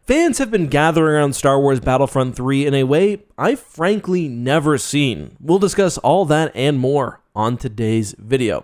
Fans have been gathering around Star Wars Battlefront 3 in a way I've frankly never seen. We'll discuss all that and more on today's video.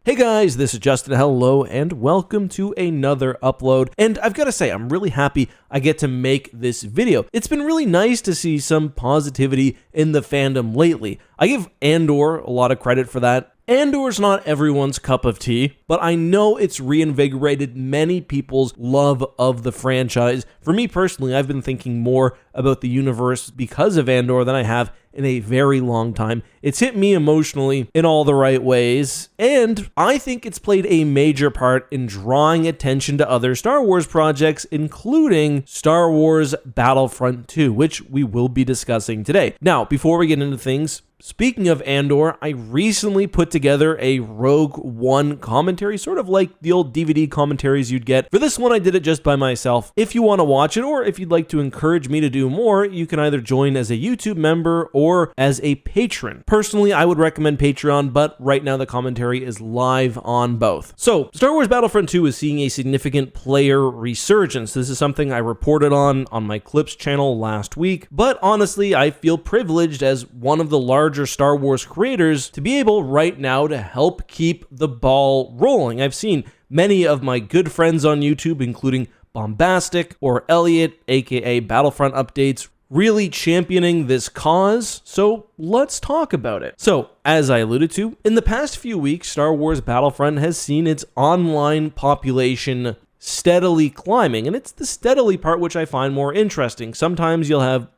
Hey guys, this is Justin. Hello and welcome to another upload. And I've got to say, I'm really happy I get to make this video. It's been really nice to see some positivity in the fandom lately. I give Andor a lot of credit for that. Andor's not everyone's cup of tea, but I know it's reinvigorated many people's love of the franchise. For me personally, I've been thinking more about the universe because of Andor than I have in a very long time. It's hit me emotionally in all the right ways, and I think it's played a major part in drawing attention to other Star Wars projects, including Star Wars Battlefront 2, which we will be discussing today. Now, before we get into things, speaking of Andor, I recently put together a Rogue One commentary, sort of like the old DVD commentaries you'd get. For this one, I did it just by myself. If you want to watch it, or if you'd like to encourage me to do more, you can either join as a YouTube member or as a patron. Personally, I would recommend Patreon, but right now the commentary is live on both. So, Star Wars Battlefront 2 is seeing a significant player resurgence. This is something I reported on my Clips channel last week, but honestly, I feel privileged as one of the larger Star Wars creators to be able right now to help keep the ball rolling. I've seen many of my good friends on YouTube, including Bombastic or Elliot, aka Battlefront Updates, really championing this cause, so let's talk about it. So, as I alluded to, in the past few weeks, Star Wars Battlefront has seen its online population steadily climbing, and it's the steadily part which I find more interesting. Sometimes you'll have,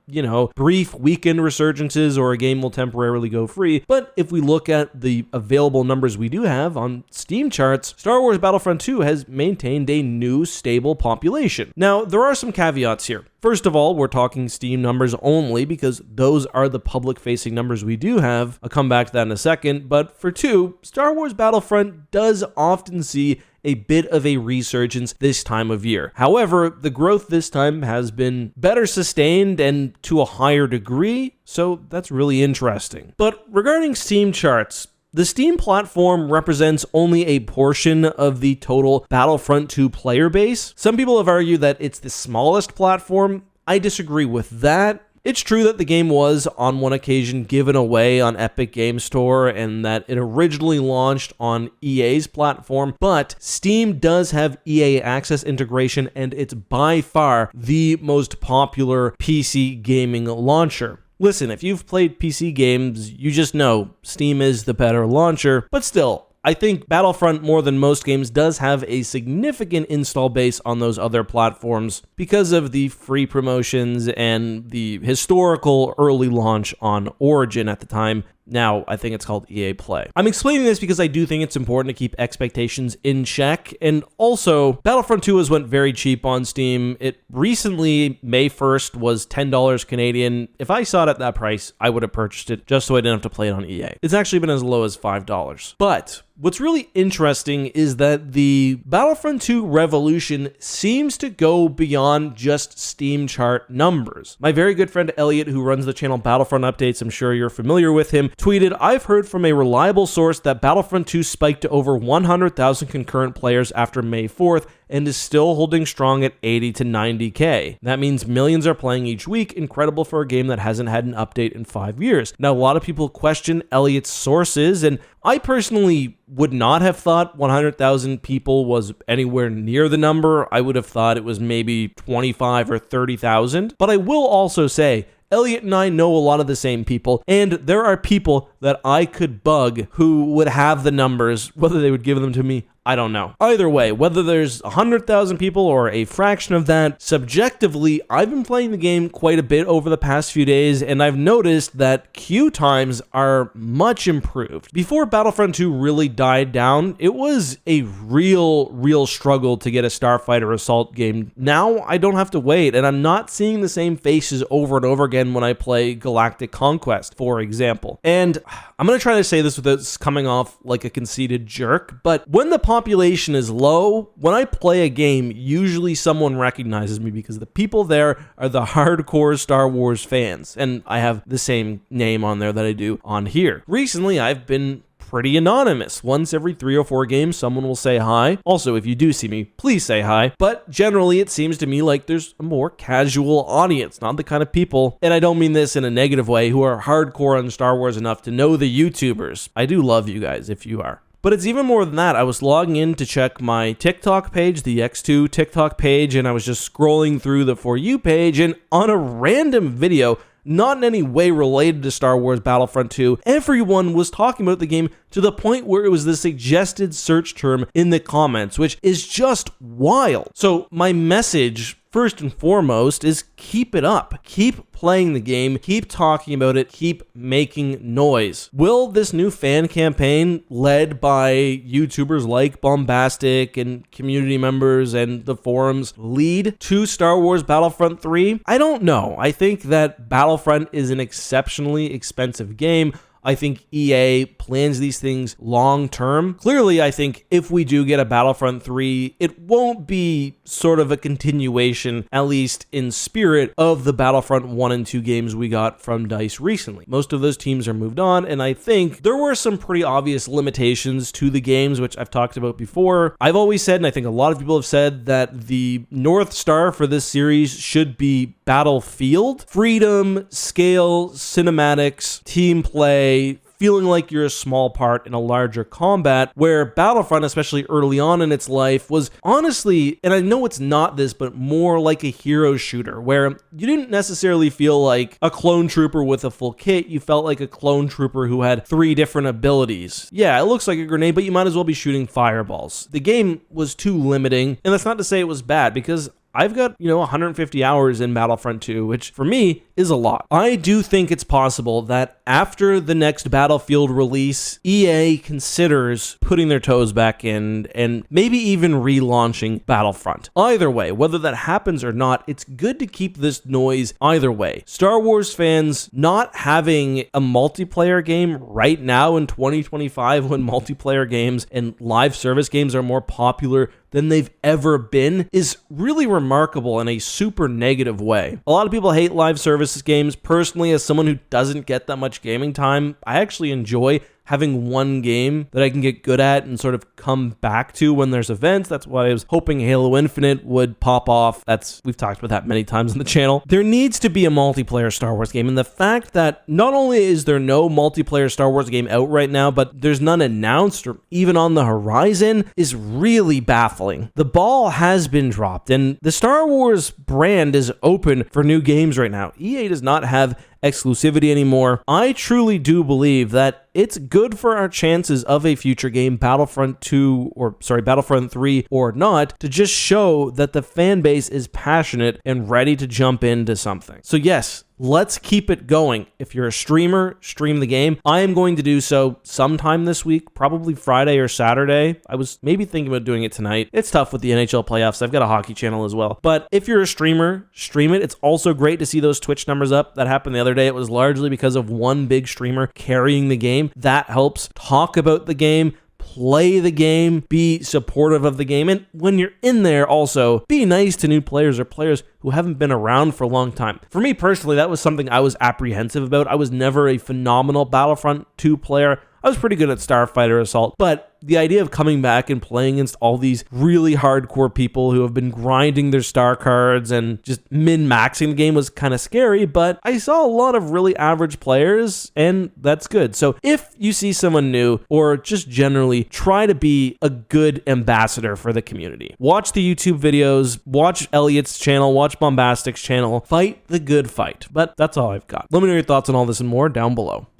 brief weekend resurgences or a game will temporarily go free, but if we look at the available numbers we do have on Steam charts, Star Wars Battlefront 2 has maintained a new stable population. Now, there are some caveats here. First of all, we're talking Steam numbers only because those are the public-facing numbers we do have. I'll come back to that in a second, but for 2, Star Wars Battlefront does often see a bit of a resurgence this time of year. However, the growth this time has been better sustained and to a higher degree, so that's really interesting. But regarding Steam charts, the Steam platform represents only a portion of the total Battlefront 2 player base. Some people have argued that it's the smallest platform. I disagree with that. It's true that the game was, on one occasion, given away on Epic Game Store and that it originally launched on EA's platform, but Steam does have EA Access integration and it's by far the most popular PC gaming launcher. Listen, if you've played PC games, you just know Steam is the better launcher, but still, I think Battlefront, more than most games, does have a significant install base on those other platforms because of the free promotions and the historical early launch on Origin at the time. Now, I think it's called EA Play. I'm explaining this because I do think it's important to keep expectations in check, and also, Battlefront 2 has went very cheap on Steam. It recently, May 1st, was $10 Canadian. If I saw it at that price, I would have purchased it just so I didn't have to play it on EA. It's actually been as low as $5. But what's really interesting is that the Battlefront 2 revolution seems to go beyond just Steam chart numbers. My very good friend Elliot, who runs the channel Battlefront Updates, I'm sure you're familiar with him, tweeted, "I've heard from a reliable source that Battlefront 2 spiked to over 100,000 concurrent players after May 4th and is still holding strong at 80 to 90k. That means millions are playing each week, incredible for a game that hasn't had an update in 5 years." Now, a lot of people question Elliot's sources, and I personally would not have thought 100,000 people was anywhere near the number. I would have thought it was maybe 25 or 30,000. But I will also say, Elliot and I know a lot of the same people, and there are people that I could bug who would have the numbers. Whether they would give them to me, I don't know. Either way, whether there's 100,000 people or a fraction of that, subjectively, I've been playing the game quite a bit over the past few days, and I've noticed that queue times are much improved. Before Battlefront 2 really died down, it was a real struggle to get a Starfighter Assault game. Now, I don't have to wait, and I'm not seeing the same faces over and over again when I play Galactic Conquest, for example. And I'm going to try to say this without coming off like a conceited jerk, but when the population is low, when I play a game, usually someone recognizes me because the people there are the hardcore Star Wars fans, and I have the same name on there that I do on here. Recently, I've been pretty anonymous. Once every 3 or 4 games, someone will say hi. Also, if you do see me, please say hi. But generally, it seems to me like there's a more casual audience, not the kind of people, and I don't mean this in a negative way, who are hardcore on Star Wars enough to know the YouTubers. I do love you guys if you are. But it's even more than that. I was logging in to check my TikTok page, the X2 TikTok page, and I was just scrolling through the For You page, and on a random video, not in any way related to Star Wars Battlefront 2, everyone was talking about the game to the point where it was the suggested search term in the comments, which is just wild. So my message, first and foremost, is keep it up. Keep playing the game, keep talking about it, keep making noise. Will this new fan campaign led by YouTubers like Bombastic and community members and the forums lead to Star Wars Battlefront 3? I don't know. I think that Battlefront is an exceptionally expensive game. I think EA plans these things long term. Clearly, I think if we do get a Battlefront 3, it won't be sort of a continuation, at least in spirit, of the Battlefront 1 and 2 games we got from DICE recently. Most of those teams are moved on, and I think there were some pretty obvious limitations to the games, which I've talked about before. I've always said, and I think a lot of people have said, that the North Star for this series should be Battlefield. Freedom, scale, cinematics, team play, feeling like you're a small part in a larger combat, where Battlefront, especially early on in its life, was honestly, and I know it's not this, but more like a hero shooter, where you didn't necessarily feel like a clone trooper with a full kit. You felt like a clone trooper who had 3 different abilities. Yeah, it looks like a grenade, but you might as well be shooting fireballs. The game was too limiting, and that's not to say it was bad, because I've got, 150 hours in Battlefront 2, which for me is a lot. I do think it's possible that after the next Battlefield release, EA considers putting their toes back in and maybe even relaunching Battlefront. Either way, whether that happens or not, it's good to keep this noise either way. Star Wars fans not having a multiplayer game right now in 2025, when multiplayer games and live service games are more popular than they've ever been, is really remarkable in a super negative way. A lot of people hate live services games. Personally, as someone who doesn't get that much gaming time, I actually enjoy having one game that I can get good at and sort of come back to when there's events. That's why I was hoping Halo Infinite would pop off. We've talked about that many times on the channel. There needs to be a multiplayer Star Wars game, and the fact that not only is there no multiplayer Star Wars game out right now, but there's none announced or even on the horizon is really baffling. The ball has been dropped, and the Star Wars brand is open for new games right now. EA does not have exclusivity anymore. I truly do believe that it's good for our chances of a future game, Battlefront 3 or not, to just show that the fan base is passionate and ready to jump into something. So yes, let's keep it going. If you're a streamer, stream the game. I am going to do so sometime this week, probably Friday or Saturday. I was maybe thinking about doing it tonight. It's tough with the NHL playoffs. I've got a hockey channel as well. But if you're a streamer, stream it. It's also great to see those Twitch numbers up. That happened the other day. It was largely because of one big streamer carrying the game. That helps. Talk about the game, play the game, be supportive of the game, and when you're in there also, be nice to new players or players who haven't been around for a long time. For me personally, that was something I was apprehensive about. I was never a phenomenal Battlefront 2 player. I was pretty good at Starfighter Assault, but the idea of coming back and playing against all these really hardcore people who have been grinding their star cards and just min-maxing the game was kind of scary, but I saw a lot of really average players, and that's good. So if you see someone new, or just generally try to be a good ambassador for the community, watch the YouTube videos, watch Elliot's channel, watch Bombastic's channel, fight the good fight. But that's all I've got. Let me know your thoughts on all this and more down below.